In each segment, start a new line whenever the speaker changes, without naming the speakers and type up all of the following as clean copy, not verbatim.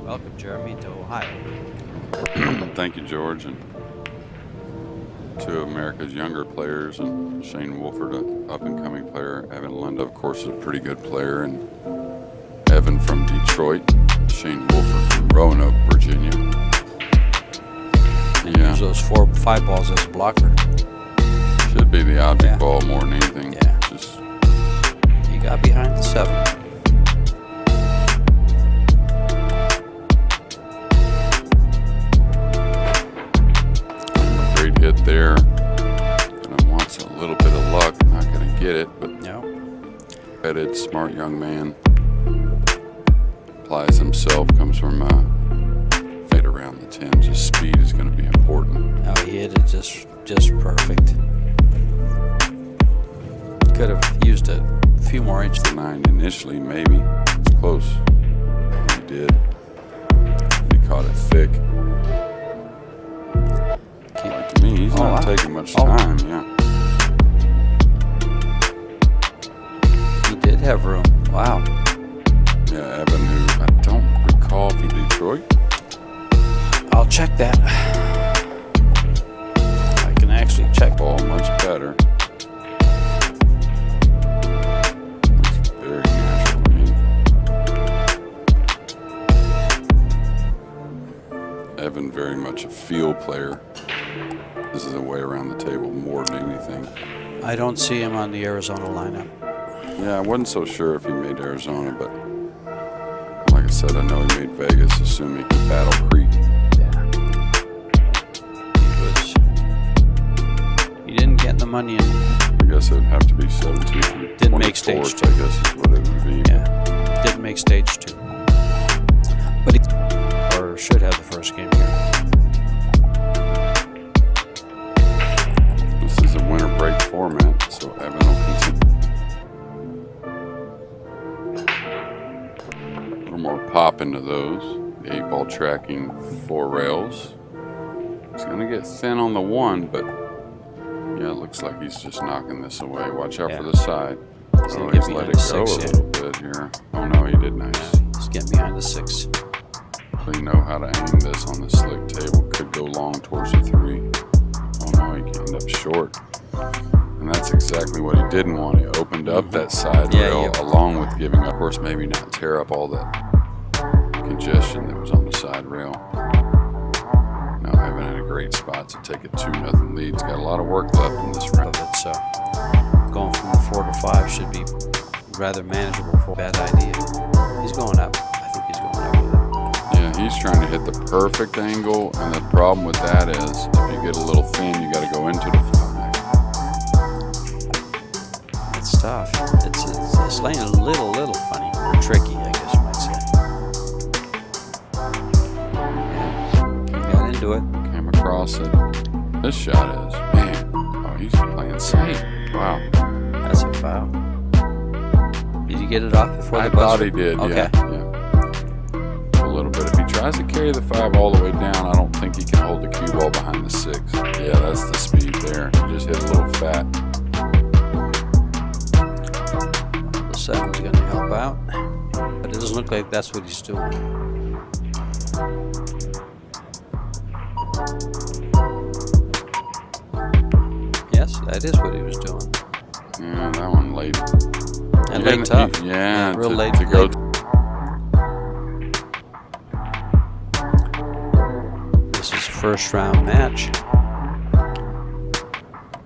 Welcome, Jeremy, to Ohio.
Thank you, George, and to America's younger players, and Shane Wolford, an up-and-coming player. Evan LUNDA, of course, is a pretty good player, and Evan from Detroit, Shane Wolford from Roanoke, Virginia.
And use those 4 or 5 balls as a blocker.
Should be the object ball more than anything.
Yeah.
Just
he got behind the 7.
Great hit there. And he wants a little bit of luck. Not going to get it, but headed, smart young man. Applies himself, comes from fade around the 10. Just speed is going to be important.
No, he hit it just perfect. Could have used a few more inches.
The 9 initially, maybe. It's close. He did. He caught it thick. Like to me, he's not taking much time. Yeah.
He did have room. Wow.
Yeah, Evan, who I don't recall if he Detroit.
I'll check that. I can actually check.
Ball much better. Very natural to me. Evan, very much a field player. This is a way around the table more than anything.
I don't see him on the Arizona lineup.
Yeah, I wasn't so sure if he made Arizona, but like I said, I know he made Vegas, assuming he Battle Creek.
He didn't get the money in.
I guess it'd have to be 17.
Didn't make stage 2.
I guess is what it would be.
Yeah, didn't make stage 2. But he should have the first game here.
This is a winter break format, so Evan will continue. A little more pop into those. The 8-ball tracking 4 rails. He's going to get thin on the 1, but yeah, it looks like he's just knocking this away. Watch out for the side. Oh, he's let it go a little bit here. Oh no, he did nice.
He's getting behind the 6.
They know how to aim this on the slick table. Could go long towards the 3. Oh no, he can end up short. And that's exactly what he didn't want. He opened up that side rail along with giving up. Of course, maybe not tear up all that congestion that was on the side rail. Now Evan in a great spot to take a 2-0 lead. He's got a lot of work left in this round.
So going from a 4 to 5 should be rather manageable for a bad idea. He's going up. I think he's going up with it.
Yeah, he's trying to hit the perfect angle, and the problem with that is if you get a little thin, you got to go into the 5.
It's tough. It's laying a little funny, or tricky, I guess you might say. Yeah, he got into it.
Came across it. This shot is, man, oh, he's playing safe. Wow.
That's a foul. Did you get it off before the buzzer?
I thought he did,
okay.
Yeah. A little bit. If he tries to carry the 5 all the way down, I don't think he can hold the cue ball behind the 6. Yeah, that's the speed there. He just hit a little fat.
The 7's going to help out, but it doesn't look like that's what he's doing. Yes, that is what he was doing.
Yeah, that one late.
And late tough.
Yeah,
real late
to go.
This is first round match.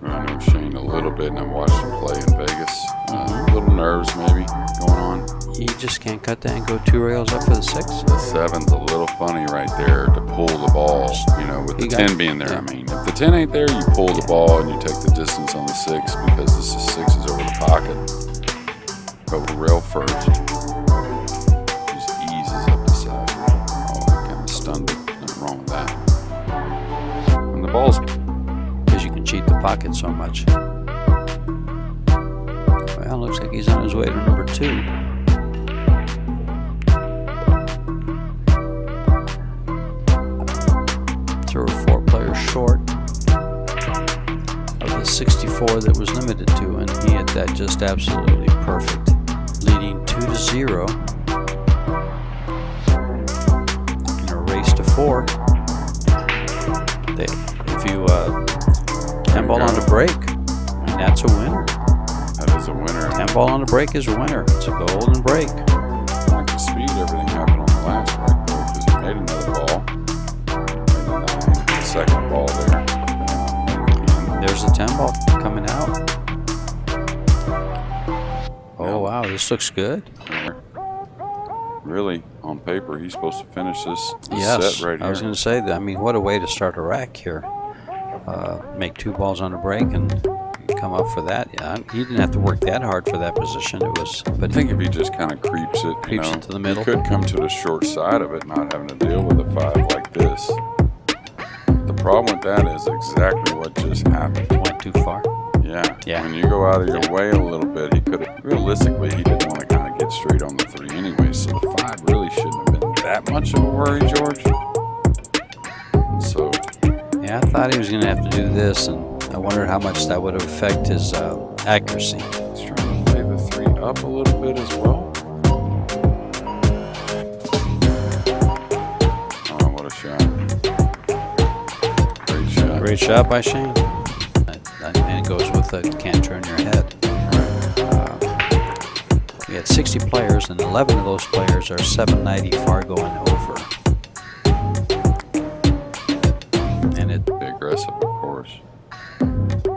I know Shane a little bit, and I've watched him play in Vegas. A little nerves maybe going on.
He just can't cut that and go 2 rails up for the 6.
The 7's a little funny right there to pull the ball, you know, with the 10 being there. I mean, if the 10 ain't there, you pull the ball and you take the distance on the 6 because this is 6 is over the pocket. But with rail first, just eases up the side. Oh, kind of stunned it. Nothing wrong with that. And the ball's
because you can cheat the pocket so much. Well, looks like he's on his way to number 2. There were 4 players short of the 64 that was limited to, and he hit that just absolutely perfect, leading 2-0. before. If you 10 ball on the break, I mean, that's a winner.
That is a winner.
10 ball on the break is a winner. It's a golden break.
I like the speed everything happened on the last break though, because he made another ball. And then the second ball there.
There's a 10 ball coming out. Oh wow, this looks good.
Really, on paper, he's supposed to finish this
Yes,
set right here.
I was going to say that. I mean, what a way to start a rack here. Make 2 balls on the break and come up for that. Yeah, he didn't have to work that hard for that position. It was, but
I think if he just kind of creeps it,
creeps it to the middle,
he could come to the short side of it, not having to deal with a 5 like this. The problem with that is exactly what just happened.
went too far.
Yeah. When you go out of your way a little bit, he could have, realistically, he didn't want to kind of get straight on the 3 anyway, so the 5 really shouldn't have been that much of a worry, George. So.
Yeah, I thought he was going to have to do this, and I wondered how much that would affect his accuracy.
He's trying to play the 3 up a little bit as well. Oh, what a shot. Great shot.
Great shot by Shane. And it goes with the can't turn your head. We had 60 players, and 11 of those players are 790 Fargo and over. And it
Be aggressive, of course.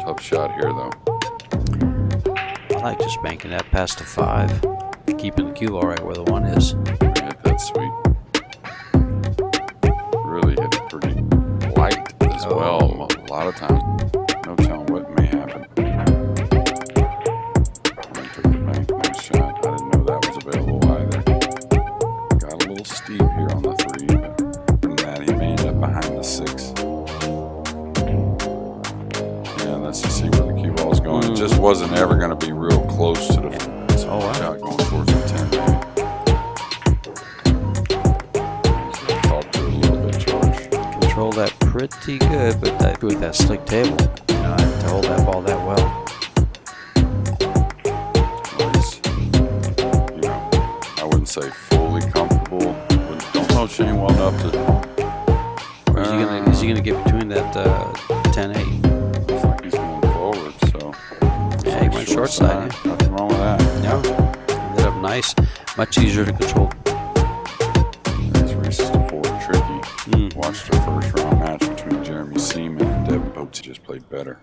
Tough shot here, though.
I like just banking that past the 5, keeping the cue ball right where the 1 is.
Hit that sweet. Really hit it pretty light as well. A lot of times. No telling what may happen. I took the bank. Nice shot. I didn't know that was available either. Got a little steep here on the 3, but from that he may end up behind the 6. Yeah, let's just see where the cue ball is going. It just wasn't ever going to be real close to the shot going towards the 10 maybe. Talk to it a little bit, George.
Control that pretty good, but with that slick table, you know, to hold that ball that well.
You know, I wouldn't say fully comfortable. Don't know Shane well enough to.
Is he gonna get between that 10-8?
Looks like he's going forward, so.
Yeah, he went short side. Yeah.
Nothing wrong with that.
Yeah, ended up nice, much easier to control.
These races to 4 tricky. Watched the first round match between Jeremy Seaman and Devin Boats. He just played better.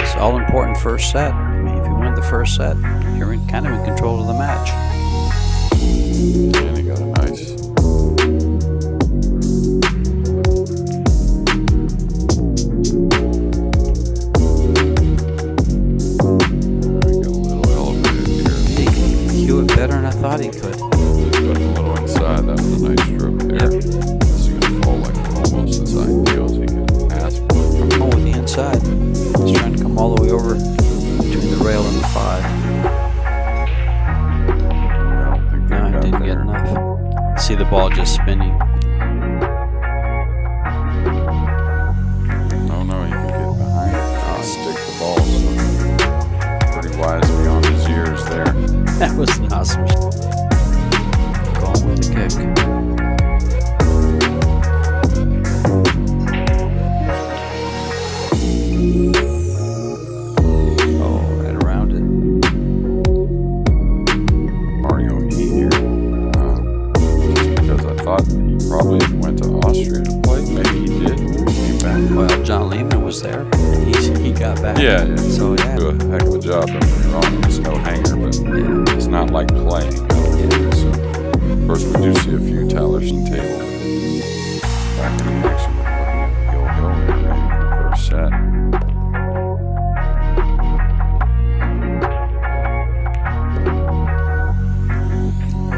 It's all important first set. I mean, if you win the first set, you're kind of in control of the match.
And he got a nice. Got a little elevated here.
He can cue it better than I thought he could.
Just put a little inside. That was a nice stroke there.
Yep.
This is going to fall like almost as ideal as he can ask for.
Oh, with the inside. He's trying to come all the way over between the rail and the 5.
I don't think they
No, he
got
didn't get
there.
enough. See the ball just spinning.
No, you can get behind it. Stick the ball. So pretty wise beyond his years there.
That was an awesome shot. Going with the kick. Oh, right around it.
Mario E here. Just because I thought he probably went to Austria to play. Maybe he did. Came back.
Well, John Lehman was there. He got back.
Yeah.
So yeah.
Do a heck of a job. Don't get me wrong. It's no hanger, but it's not like playing. So, of course, we do see a few Tallerson table. Back in the action, we're looking at Hill here, maybe for the first set.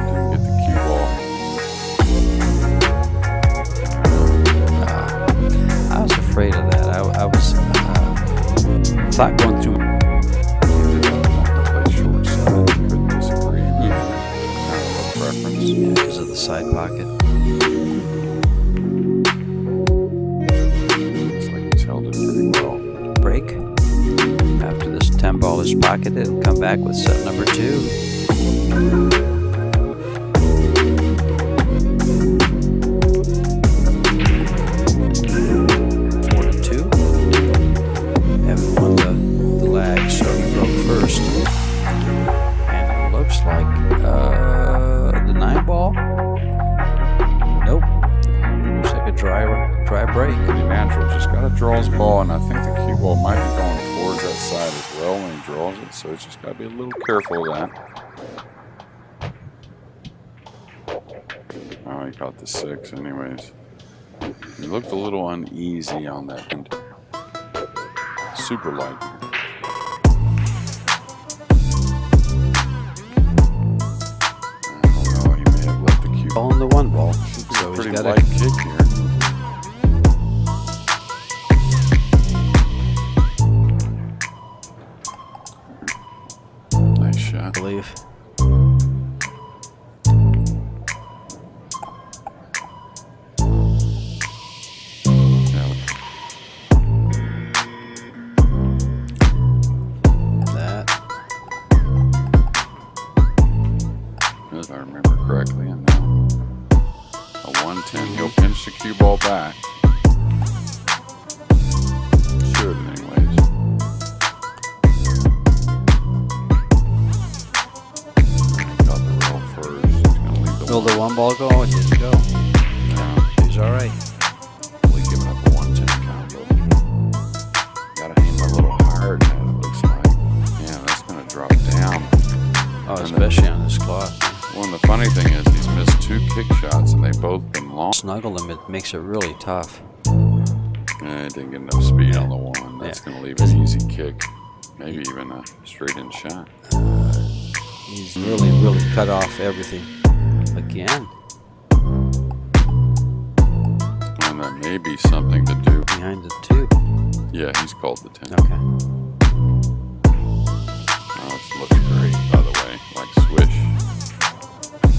Didn't get the cue ball.
I was afraid of that. I was thought going through.
Play short side. Couldn't disagree. Kind of a preference.
Yeah, because of the side pocket.
Looks like he's held it pretty well.
Break. After this 10 ball is pocket it and come back with set number 2. 4-2. Evan won the lag, so he broke first. And it looks like the 9 ball. Nope. Looks like a dry break.
Pretty natural. Just got to draw his ball, and I think the cue ball might be going towards that side as well when he draws it. So it's just got to be a little careful of that. Oh, he caught the 6 anyways. He looked a little uneasy on that end. Super light. I don't know, he may have left the cue
Ball in the 1 ball.
It's
So
a
he's
pretty
got
light kick here. Nice shot.
I believe.
If I remember correctly, and now a 110. He'll pinch the cue ball back. Should, anyways. He got the rail first. He's gonna leave the
Will the 1 ball go? It didn't go. He's all right.
Only giving up a 110 combo. Gotta aim a little higher than that, it looks like. Yeah, that's gonna drop down.
Oh, especially on this clock.
Well, and the funny thing is he's missed 2 kick shots and they've both been long.
Snuggle him, it makes it really tough.
It didn't get enough speed on the 1. That's going to leave an easy kick. Maybe even a straight-in shot.
He's really cut off everything. Again.
And that may be something to do.
Behind the 2.
Yeah, he's called the 10.
Okay.
Oh, it looks great, by the way. Like swish.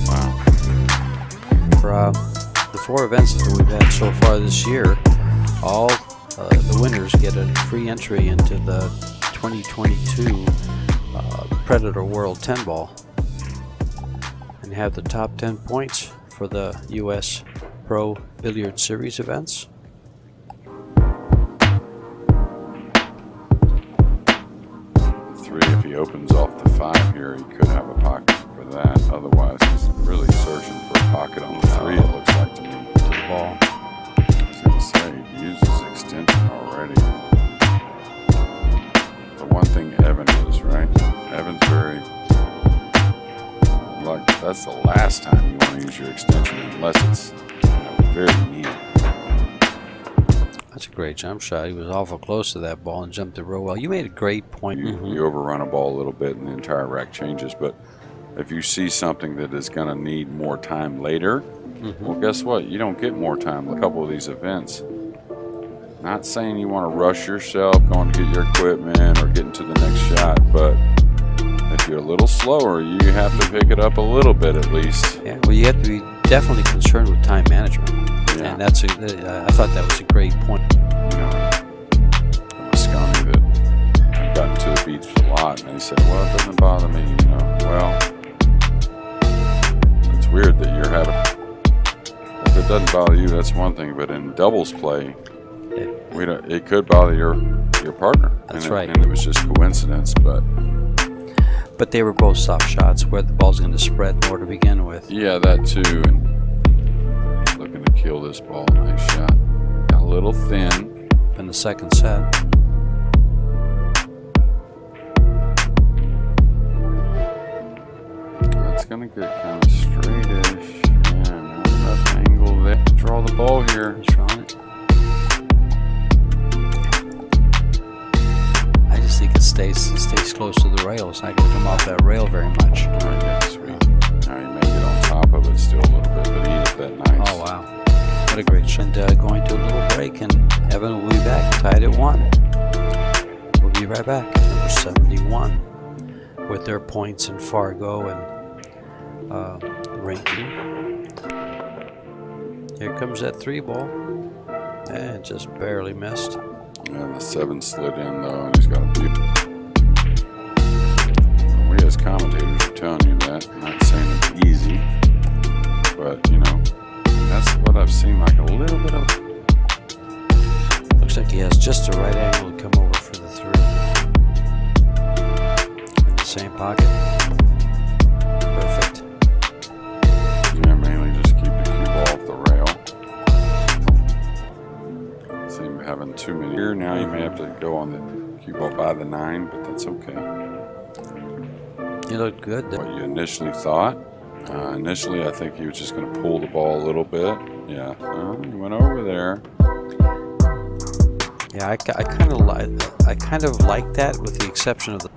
Wow.
For the 4 events that we've had so far this year, all the winners get a free entry into the 2022 Predator World 10 Ball and have the top 10 points for the U.S. Pro Billiard Series events.
If he opens off the 5 here, he could have a pocket for that. Otherwise, he's really searching for a pocket on the 3, it looks like to me.
To the ball.
I was going to say, he uses extension already. The one thing Evan is, right? Evan's very, like, that's the last time you want to use your extension unless it's, very neat.
That's a great jump shot. He was awful close to that ball and jumped it real well. You made a great point.
You overrun a ball a little bit and the entire rack changes, but if you see something that is going to need more time later, well, guess what? You don't get more time with a couple of these events. Not saying you want to rush yourself going to get your equipment or getting to the next shot, but if you're a little slower, you have to pick it up a little bit at least.
Yeah, well, you have to be definitely concerned with time management.
Yeah.
And that's I thought that was a great point.
I'm a scummy that I've gotten to the beach a lot, and they say, well, it doesn't bother me, Well, it's weird that you're having, if it doesn't bother you, that's one thing, but in doubles play, it could bother your partner.
That's right.
And it was just coincidence,
but they were both soft shots where the ball's going to spread more to begin with.
yeah, that too. And looking to kill this ball. Nice shot. Got a little thin.
In the second set.
That's going to get kind of straightish. Yeah, not enough angle there. Draw the ball here.
He's drawing it. I just think it stays close to the rail. It's not going to come off that rail very much.
All right, yeah, sweet. Now you may get on top of it still a little bit, but he hit that nice.
Oh, wow. What a great shot. Going to a little break, and Evan will be back, tied at 1. We'll be right back. Number 71 with their points in Fargo and ranking. Here comes that 3 ball. And just barely missed.
And the 7 slid in though, and he's got a few.
he has just the right angle to come over for the 3. In the same pocket. Perfect.
Yeah, mainly just keep the cue ball off the rail. Seem having too many here. Now you may have to go on the cue ball by the 9, but that's okay.
You looked good there.
What you initially thought? Initially, I think he was just going to pull the ball a little bit. Yeah, he went over there.
Yeah, I kind of like that, with the exception of the.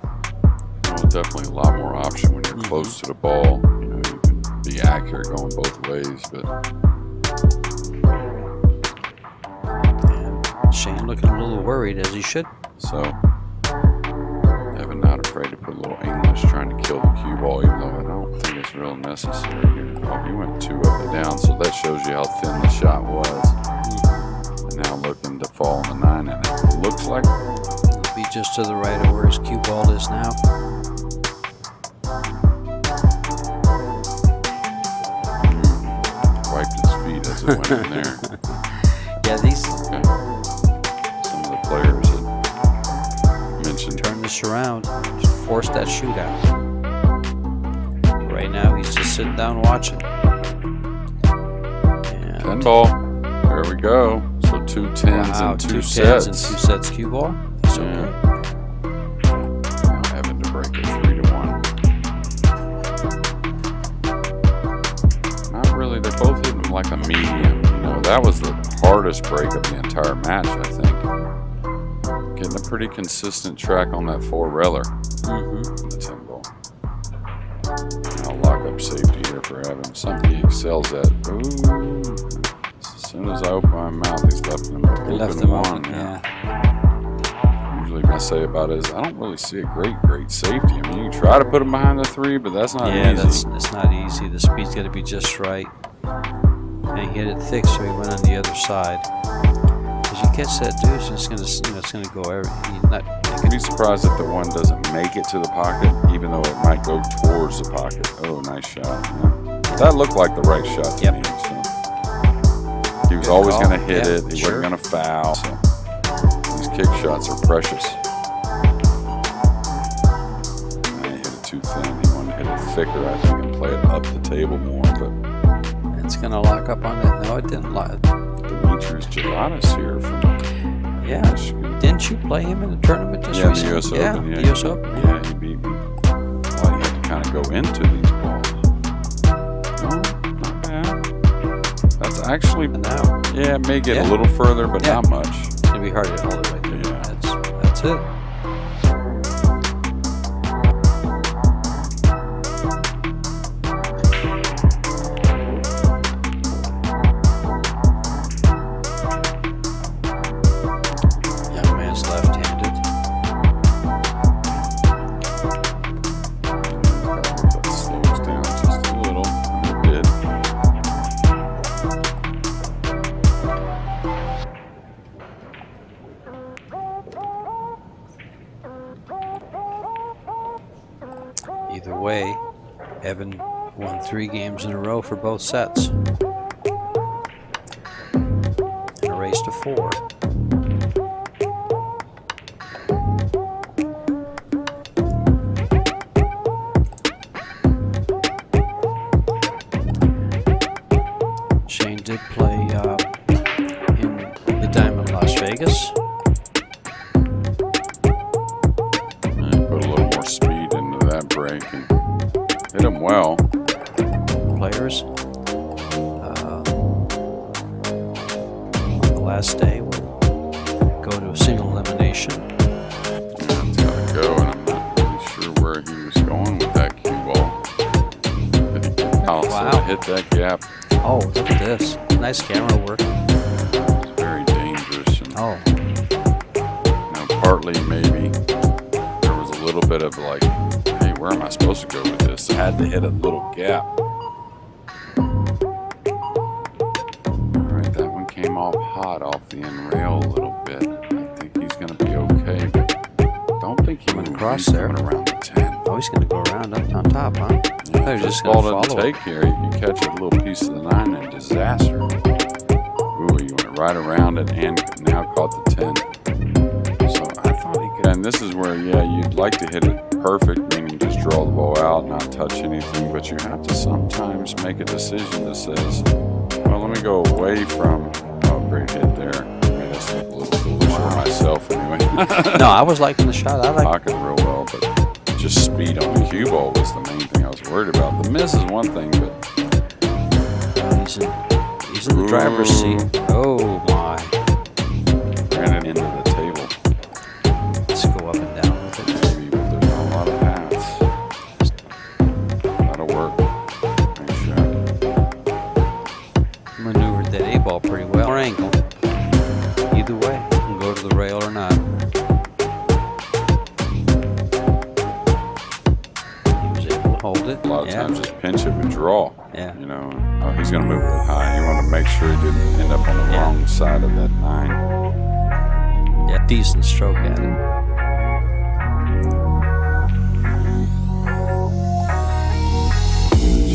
Well, definitely a lot more option when you're close to the ball. You know, you can be accurate going both ways, but.
And Shane looking a little worried, as he should.
So, Evan not afraid to put a little English, trying to kill the cue ball, even though I don't think it's real necessary here. Oh, he went 2 up and down, so that shows you how thin the shot was. And now looking to fall on the 9, and it looks like
It'll be just to the right of where his cue ball is now.
Wiped his feet as it went in there.
Yeah, these.
Okay. Some of the players had mentioned.
Turn this around. Just force that shootout. Right now, he's just sitting down watching. And
10 ball. There we go. So 2 10s and 2 sets.
2 10s and 2 sets cue ball. That's okay.
Now having to break it 3 to 1. Not really. They're both hitting like a medium. You know, that was the hardest break of the entire match, I think. Getting a pretty consistent track on that 4-railer. The 10 ball. Now lock up safety here for Evan. Something he excels at. Ooh. As soon as I open my mouth, he's left them open one.
Yeah.
Usually what I say about it is I don't really see a great safety. I mean, you can try to put him behind the 3, but that's not easy.
It's not easy. The speed's got to be just right. And he hit it thick, so he went on the other side. As you catch that dude, it's just gonna, it's gonna go every.
I'd be surprised if the one doesn't make it to the pocket, even though it might go towards the pocket. Oh, nice shot. Yeah. That looked like the right shot to me. So. He was always going to hit it. He wasn't going to foul. So these kick shots are precious. And he hit it too thin. He wanted to hit it thicker, I think, and play it up the table more. But
it's going to lock up on it. No, it didn't lock.
Demetrius Gelatis here from Michigan.
Didn't you play him in the tournament this recently?
The US Open.
The US Open.
Yeah, he beat me. Well, he had to kind of go into these balls. No, not bad. That's actually
now.
Yeah, it may get a little further, but not much.
It's gonna be hard to hit all the way through.
Yeah.
That's it. Young man's left-handed.
That slows down just a little. It did. Either way, Evan won 3 games in a row for both sets. In a race to 4. Shane did play in the Diamond Las Vegas. Put a little more speed into that break and hit him well.
Players on the last day will go to a single elimination.
It's gotta go, and I'm not really sure where he was going with that cue ball. But he also hit that gap.
Oh, look at this. Nice camera work.
It's very dangerous. And, partly maybe there was a little bit of like, hey, where am I supposed to go with this? I had to hit a little gap. Alright, that one came off hot off the end rail a little bit. I think he's going to be okay, but don't think he went across there. Around the 10.
Oh, he's going to go around up on top, huh?
Yeah, if this ball doesn't take here, you can catch a little piece of the 9 and disaster. Ooh, he went right around it and now caught the 10. and this is where, yeah, you'd like to hit it perfect, meaning just draw the ball out, not touch anything, but you have to sometimes make a decision that says, well, let me go away from, oh, great hit there. I mean, that's a little foolish for myself anyway.
No, I was liking the shot. I like
Pocket real well, but just speed on the cue ball was the main thing I was worried about. The miss is one thing, but
he's in the driver's seat. Oh my.
ran it into the table.
Let's go up and down with it.
Maybe, but there's not a lot of paths. That'll work. Nice shot.
Maneuvered that A ball pretty well. Or angle. Either way, you can go to the rail or not. He was able to hold it.
A lot of times just pinch it and draw.
Yeah.
You know, oh, he's going to move it high. You want to make sure he didn't end up on the wrong side of that 9.
Yeah, decent stroke at it.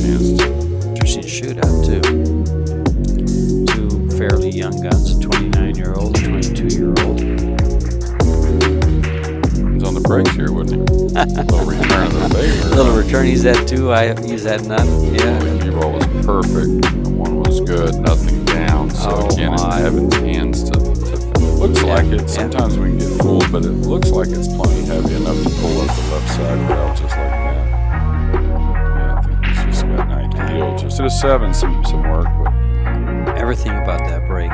Chance to
Interesting shootout too. Two fairly young guns, a 29-year-old, a 22-year-old.
He's on the brakes here, wasn't he? A little return of the favor.
Little return, he's at 2, he's at none. Yeah.
The cue ball was perfect. The one was good, nothing down. So
Oh,
again,
my.
in Evan's hands to looks like it. Sometimes we can get fooled, but it looks like it's plenty heavy enough to pull up the left side rail just like that. Yeah, I think he's just got an ideal. Just at a 7, some work, but
Everything about that break.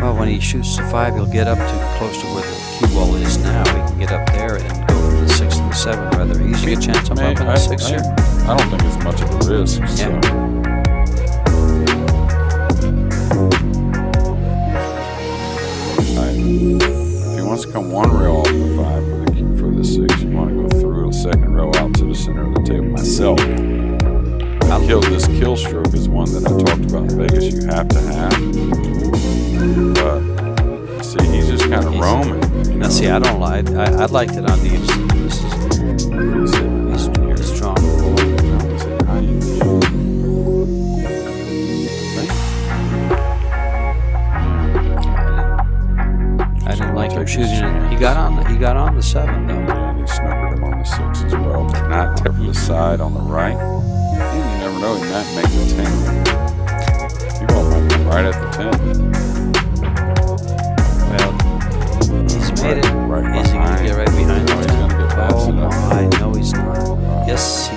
Well, when he shoots the 5, he'll get up to close to where the cue ball is now. He can get up there and go for the 6 and the 7 rather easy. A chance I'm up in the 6 here.
I don't think it's much of a risk. So. If he wants to come one rail off the 5 for the 6, you want to go through a second row out to the center of the table. Myself, this kill stroke is one that I talked about in Vegas. You have to have, but see, he's just kind of roaming.
Now, see, I don't like. I liked it on the He's strong. I didn't like him shooting it. He got on the 7 though.
Yeah, and he snookered him on the 6 as well, but not to the side on the right. And you never know, he might make the 10. You all might come right at the 10.
Well, he's made it. Is he going to get right behind
No,
the
he's
10?
going to get past
Oh
it.
my, no he's not. Yes, he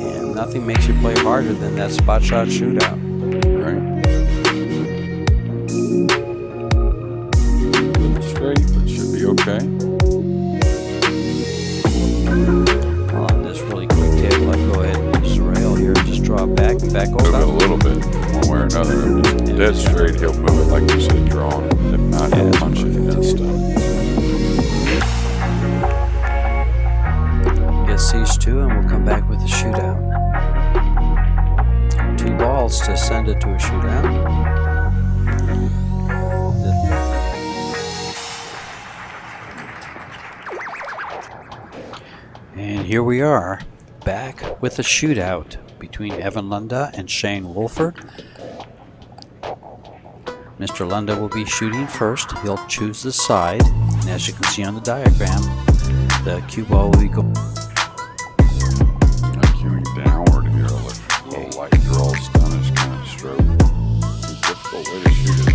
and nothing makes you play harder than that spot shot shootout.
Right. A little straight, but should be okay.
Well, on this really quick table, I'd go ahead and use the rail here and just draw it back and back
Move it a
over.
little bit, one way or another. If it's dead straight, he'll move it like you said, drawing it. If not, he'll punch it against it.
Gets these 2 and we'll come back with the shootout. 2 balls to send it to a shootout. And here we are, back with a shootout between Evan LUNDA and Shane Wolford. Mr. LUNDA will be shooting first. He'll choose the side, and as you can see on the diagram, the cue ball will be going.
Cueing downward here, a little light draw, Stunish kind of stroke. It's a difficult way to shoot it.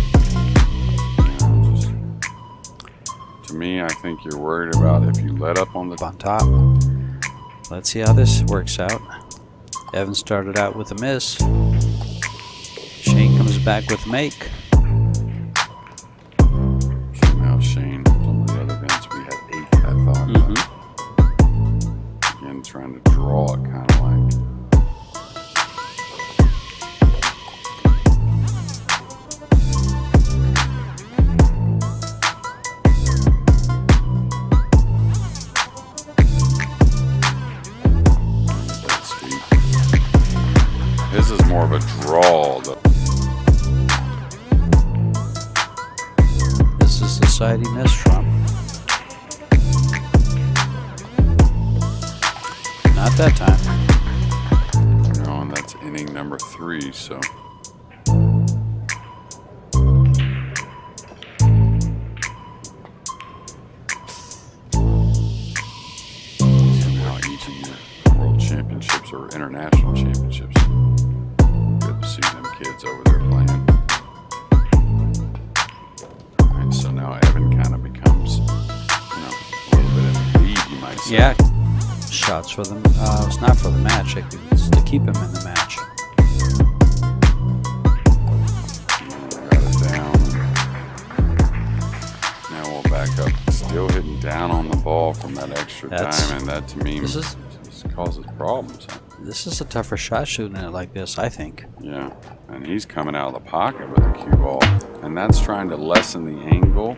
To me, I think you're worried about if you let up on the
On top. Let's see how this works out. Evan started out with a miss. Shane comes back with a make.
Now Shane, on the other events we had 8, I thought. Again, trying to draw it kind of like. This is more of a draw, though.
This is the side he missed from. Not that time.
You know, and that's inning number 3, so. Senior World Championships or International Championships. Good to see them kids over there playing. And so now Evan kind of becomes, you know, a little bit in the lead, you might say.
Yeah, shots for them. It's not for the match. It's to keep him in the match.
Got it down. Now we'll back up. Still hitting down on the ball from that extra diamond. That to me just causes problems.
This is a tougher shot shooting it like this, I think.
Yeah, and he's coming out of the pocket with a cue ball, and that's trying to lessen the angle.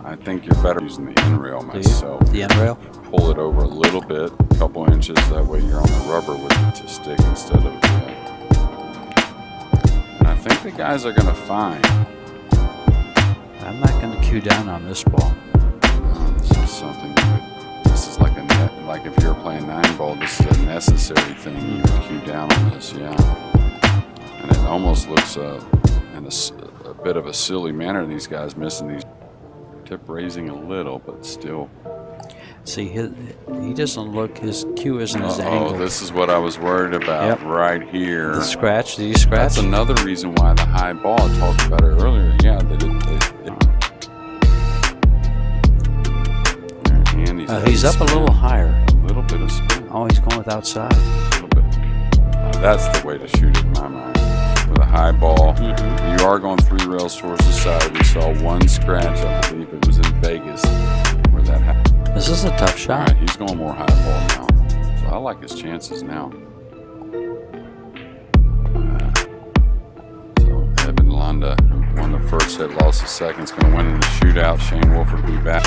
I think you're better using the end rail myself.
The end rail?
Pull it over a little bit, a couple inches. That way you're on the rubber with it to stick instead of. And I think the guys are going to find.
I'm not going to cue down on this ball.
This is something. This is like a net. Like if you're playing 9-ball, this is a necessary thing. You would cue down on this, yeah. And it almost looks in a bit of a silly manner. These guys missing these. Tip raising a little, but still.
See, he doesn't look, his cue isn't as angled.
Oh, this is what I was worried about right here.
The scratch, did he scratch?
That's another reason why the high ball, I talked about it earlier. Yeah,
he's up a little higher.
A little bit of spin.
Oh, he's going with outside.
A little bit. That's the way to shoot it in my mind. With a high ball, you are going 3 rails towards the side. We saw one scratch, I believe it was in Vegas, where that happened.
This is a tough shot.
Right, he's going more high ball now. So I like his chances now. So Evan LUNDA, who won the first set, lost the second, is going to win in the shootout. Shane Wolford will be back.